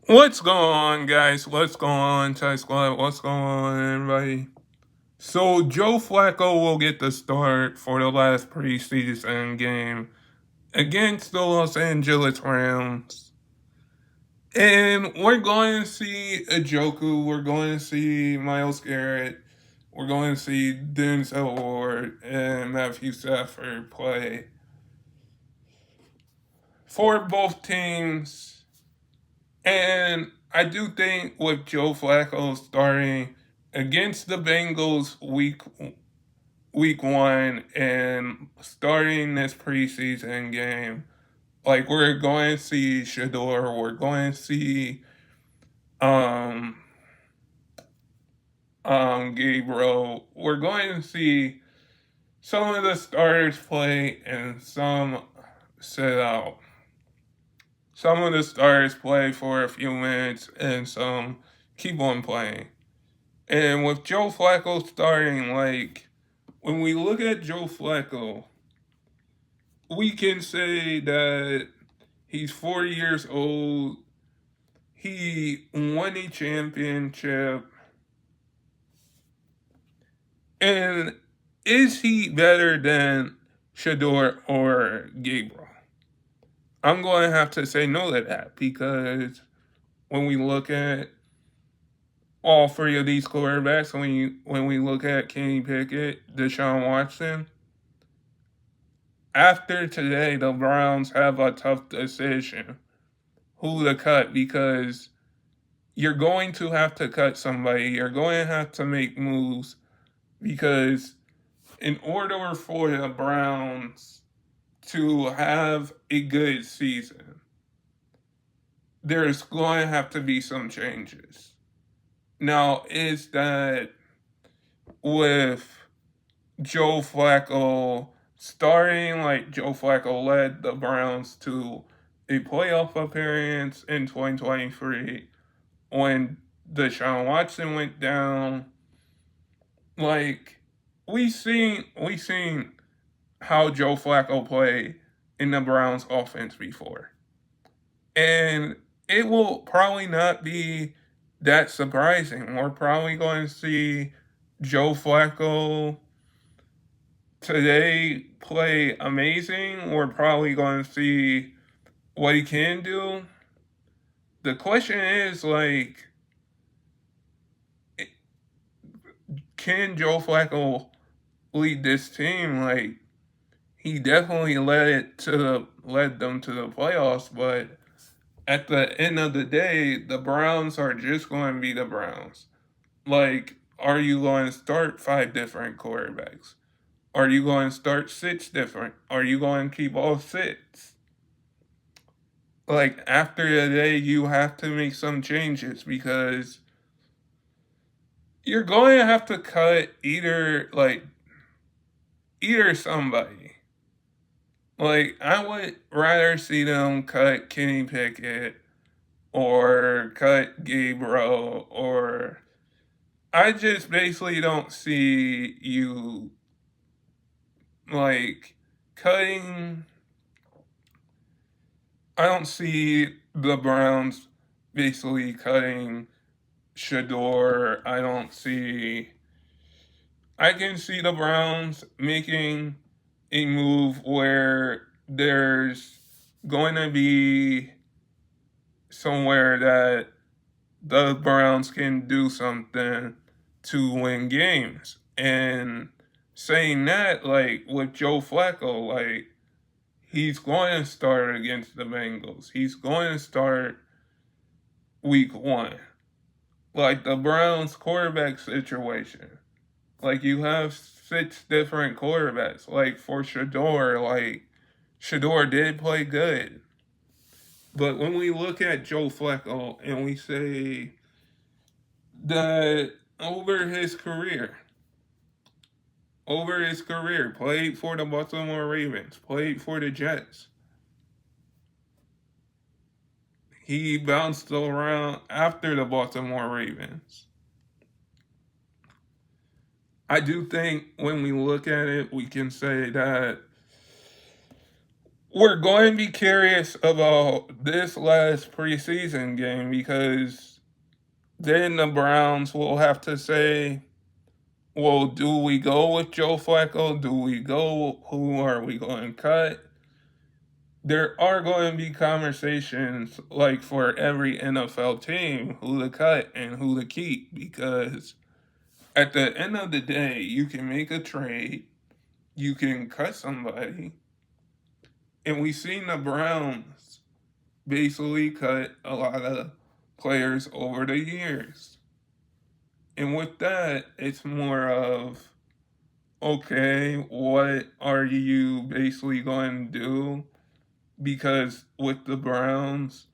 What's going on, guys? What's going on, Thai Squad? What's going on, everybody? So, Joe Flacco will get the start for the last preseason game against the Los Angeles Rams. And we're going to see Ajoku, we're going to see Miles Garrett, we're going to see Denzel Ward and Matthew Stafford play for both teams. And I do think with Joe Flacco starting against the Bengals week 1 and starting this preseason game, like we're going to see Shador, we're going to see um Gabriel, we're going to see some of the starters play and some sit out. Some of the stars play for a few minutes and some keep on playing. And with Joe Flacco starting, like, when we look at Joe Flacco, we can say that he's 40 years old. He won a championship. And is he better than Shador or Gabriel? I'm going to have to say no to that because when we look at all three of these quarterbacks, when we look at Kenny Pickett, Deshaun Watson, after today, the Browns have a tough decision who to cut because you're going to have to cut somebody. You're going to have to make moves because in order for the Browns to have a good season, there's going to have to be some changes. Now, is that with Joe Flacco starting, like Joe Flacco led the Browns to a playoff appearance in 2023 when Deshaun Watson went down. Like we seen how Joe Flacco played in the Browns offense before. And it will probably not be that surprising. We're probably going to see Joe Flacco today play amazing. We're probably going to see what he can do. The question is, like, can Joe Flacco lead this team? Like, he definitely led them to the playoffs, but at the end of the day, the Browns are just going to be the Browns. Like, are you going to start 5 different quarterbacks? Are you going to start 6 different? Are you going to keep all 6? Like, after the day, you have to make some changes because you're going to have to cut either somebody. Like, I would rather see them cut Kenny Pickett or cut Gabriel, or I just basically don't see you like cutting. I don't see the Browns basically cutting Shador. I can see the Browns making a move where there's going to be somewhere that the Browns can do something to win games. And saying that, like with Joe Flacco, like he's going to start against the Bengals. He's going to start week 1. Like the Browns quarterback situation. Like you have 6 different quarterbacks. Like for Shador, like Shador did play good. But when we look at Joe Flacco and we say that over his career, played for the Baltimore Ravens, played for the Jets. He bounced around after the Baltimore Ravens. I do think when we look at it, we can say that we're going to be curious about this last preseason game because then the Browns will have to say, well, do we go with Joe Flacco? Do we go? Who are we going to cut? There are going to be conversations like for every NFL team who to cut and who to keep because at the end of the day, you can make a trade, you can cut somebody, and we've seen the Browns basically cut a lot of players over the years. And with that, it's more of okay, what are you basically going to do? Because with the Browns,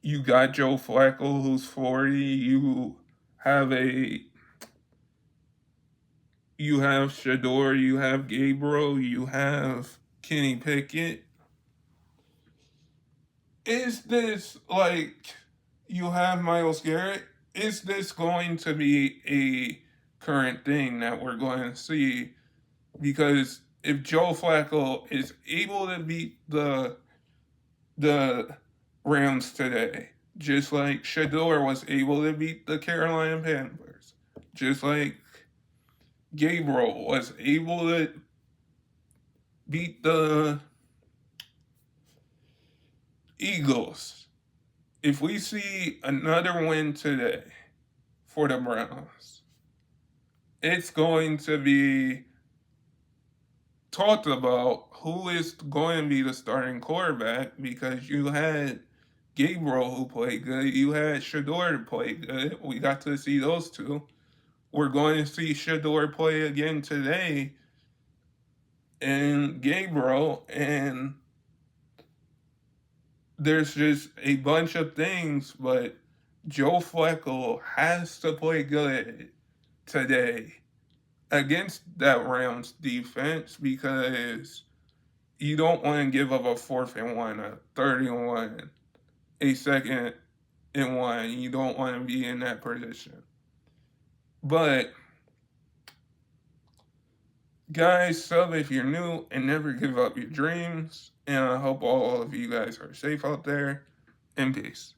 you got Joe Flacco who's 40, have a you have Shador, you have Gabriel, you have Kenny Pickett. Is this like you have Miles Garrett? Is this going to be a current thing that we're going to see? Because if Joe Flacco is able to beat the Rams today, just like Shador was able to beat the Carolina Panthers, just like Gabriel was able to beat the Eagles. If we see another win today for the Browns, it's going to be talked about who is going to be the starting quarterback because you had Gabriel who played good, you had Shador who played good. We got to see those two. We're going to see Shador play again today and Gabriel, and there's just a bunch of things, but Joe Flacco has to play good today against that Rams defense because you don't want to give up a 4th and 1, a 30-1, a 2nd-and-1. You don't want to be in that position. But guys, sub if you're new and never give up your dreams. And I hope all of you guys are safe out there. And peace.